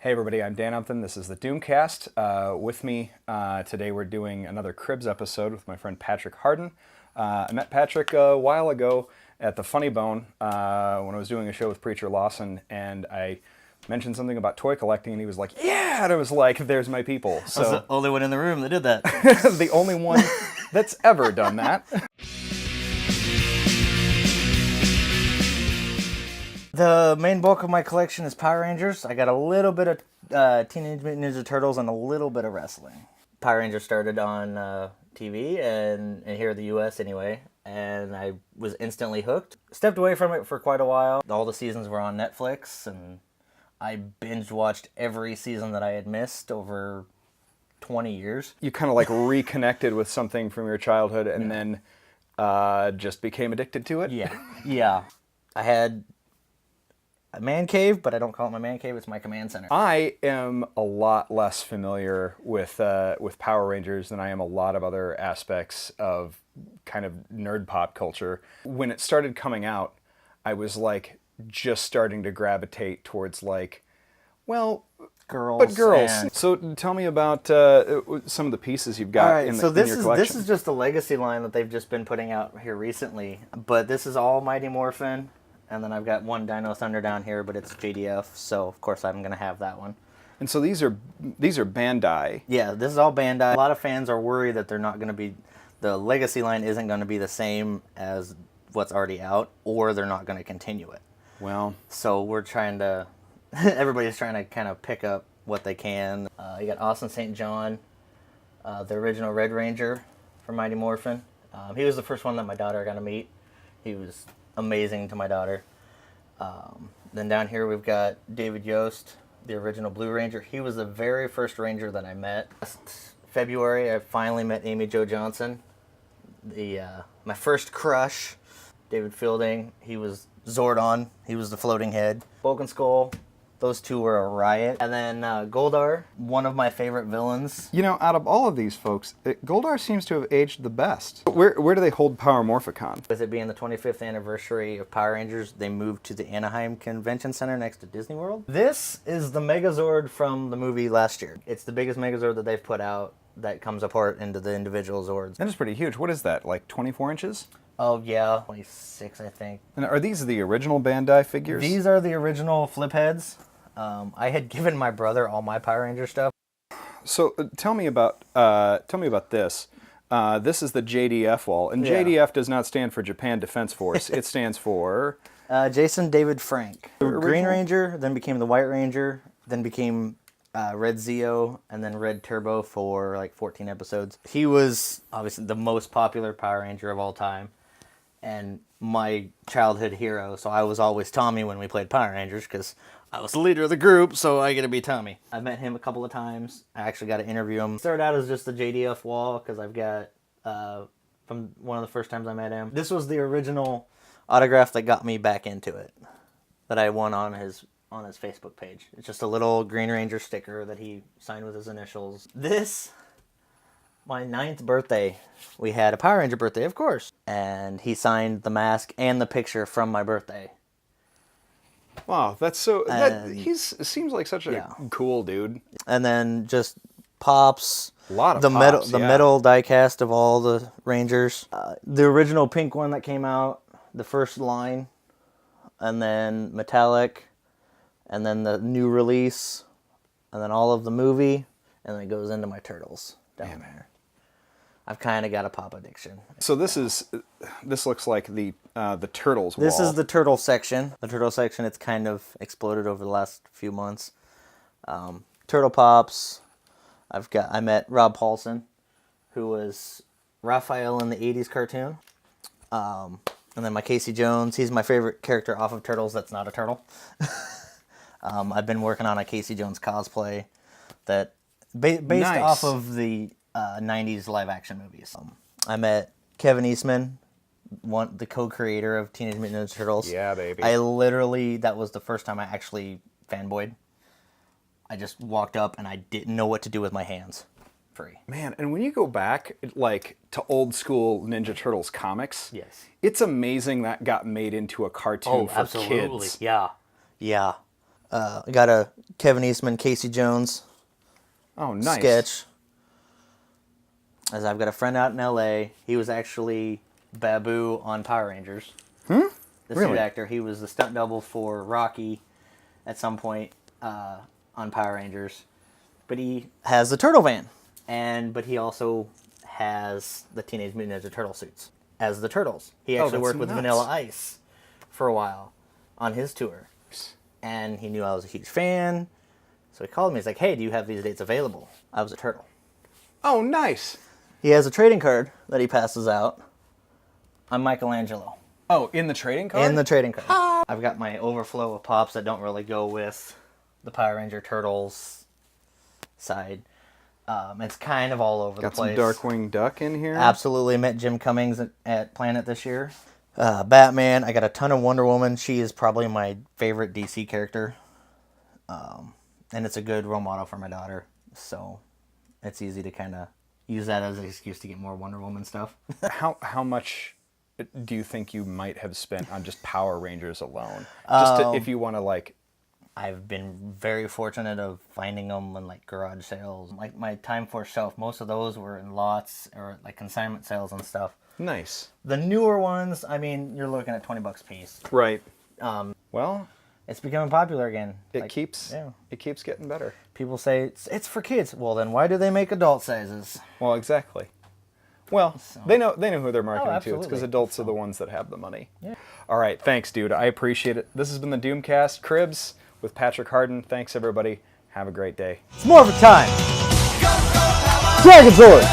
Hey everybody, I'm Dan Umpton. This is the Doomcast. With me today we're doing another CRIBS episode with my friend Patrick Harden. I met Patrick a while ago at the Funnybone when I was doing a show with Preacher Lawson, and I mentioned something about toy collecting, and he was like, yeah, and I was like, there's my people. So I was the only one in the room that did that. the only one that's ever done that. The main bulk of my collection is Power Rangers. I got a little bit of Teenage Mutant Ninja Turtles and a little bit of wrestling. Power Rangers started on TV and here in the U.S. anyway, and I was instantly hooked. Stepped away from it for quite a while. All the seasons were on Netflix, and I binge watched every season that I had missed over 20 years. You kind of like reconnected with something from your childhood and then just became addicted to it? Yeah. I had a man cave, but I don't call it my man cave. It's my command center. I am a lot less familiar with Power Rangers than I am a lot of other aspects of kind of nerd pop culture. When it started coming out, I was like just starting to gravitate towards like, well, girls. And... So tell me about some of the pieces you've got in your collection. This is just a legacy line that they've just been putting out here recently. But this is all Mighty Morphin. And then I've got one Dino Thunder down here, but it's JDF, so of course I'm going to have that one. And so these are Bandai. Yeah, this is all Bandai. A lot of fans are worried that they're not going to be, the legacy line isn't going to be the same as what's already out, or they're not going to continue it. Well. So we're trying to, everybody's trying to kind of pick up what they can. You got Austin St. John, the original Red Ranger from Mighty Morphin. He was the first one that my daughter got to meet. He was amazing to my daughter. Then down here we've got David Yost, the original Blue Ranger. He was the very first Ranger that I met. Last February, I finally met Amy Jo Johnson, my first crush. David Fielding, he was Zordon. He was the floating head. Bulk and Skull, those two were a riot. And then Goldar, one of my favorite villains. You know, out of all of these folks, Goldar seems to have aged the best. Where do they hold Power Morphicon? With it being the 25th anniversary of Power Rangers, they moved to the Anaheim Convention Center next to Disney World. This is the Megazord from the movie last year. It's the biggest Megazord that they've put out that comes apart into the individual Zords. That is pretty huge. What is that, like 24 inches? Oh, yeah, 26, I think. And are these the original Bandai figures? These are the original flip heads. I had given my brother all my Power Ranger stuff. So tell me about this. This is the JDF wall, and JDF does not stand for Japan Defense Force. It stands for Jason David Frank. Green Ranger, then became the White Ranger, then became Red Zeo, and then Red Turbo for like 14 episodes. He was obviously the most popular Power Ranger of all time, and my childhood hero. So I was always Tommy when we played Power Rangers because I was the leader of the group, so I get to be Tommy. I met him a couple of times. I actually got to interview him. Started out as just the JDF wall because I've got from one of the first times I met him. This was the original autograph that got me back into it, that I won on his Facebook page. It's just a little Green Ranger sticker that he signed with his initials. This, my 9th birthday, we had a Power Ranger birthday, of course, and he signed the mask and the picture from my birthday. Wow, that's so... seems like such a cool dude. And then just Pops. A lot of Pops, the metal die-cast of all the Rangers. The original pink one that came out, the first line. And then Metallic. And then the new release. And then all of the movie. And then it goes into my Turtles down there. I've kind of got a pop addiction. So this looks like the Turtles wall. This is the Turtle section. The Turtle section, it's kind of exploded over the last few months. Turtle Pops. I met Rob Paulson, who was Raphael in the 80s cartoon. And then my Casey Jones. He's my favorite character off of Turtles that's not a turtle. I've been working on a Casey Jones cosplay that based off of the 90s live-action movies. I met Kevin Eastman, the co-creator of Teenage Mutant Ninja Turtles. Yeah, baby. That was the first time I actually fanboyed. I just walked up and I didn't know what to do with my hands. Free. Man, and when you go back, like, to old school Ninja Turtles comics, yes, it's amazing that got made into a cartoon for absolutely. kids. Yeah. I got a Kevin Eastman, Casey Jones Oh, nice. sketch. As I've got a friend out in L.A. He was actually Babu on Power Rangers. The Really? suit actor. He was the stunt double for Rocky at some point on Power Rangers. But he has the turtle van. But he also has the Teenage Mutant Ninja Turtle suits as the Turtles. He actually that's worked with nuts. Vanilla Ice for a while on his tour. And he knew I was a huge fan. So he called me. He's like, hey, do you have these dates available? I was a turtle. Oh, nice. He has a trading card that he passes out. I'm Michelangelo. Oh, in the trading card? In the trading card. I've got my overflow of pops that don't really go with the Power Ranger Turtles side. It's kind of all over the place. Got some Darkwing Duck in here. Absolutely. Met Jim Cummings at Planet this year. Batman. I got a ton of Wonder Woman. She is probably my favorite DC character. And it's a good role model for my daughter. So it's easy to kind of use that as an excuse to get more Wonder Woman stuff. How much do you think you might have spent on just Power Rangers alone? Just if you want to, like... I've been very fortunate of finding them in like garage sales. Like my Time Force shelf, most of those were in lots or like consignment sales and stuff. Nice. The newer ones, I mean, you're looking at $20 a piece. Right. Well, it's becoming popular again. it keeps getting better. People say it's for kids. Well, then why do they make adult sizes? Well, exactly. Well, they know who they're marketing to. It's absolutely. because adults are the ones that have the money. Yeah. All right, thanks, dude. I appreciate it. This has been the Doomcast, CRIBS with Patrick Harden. Thanks, everybody. Have a great day. It's Morphin Time. Dragon Sword.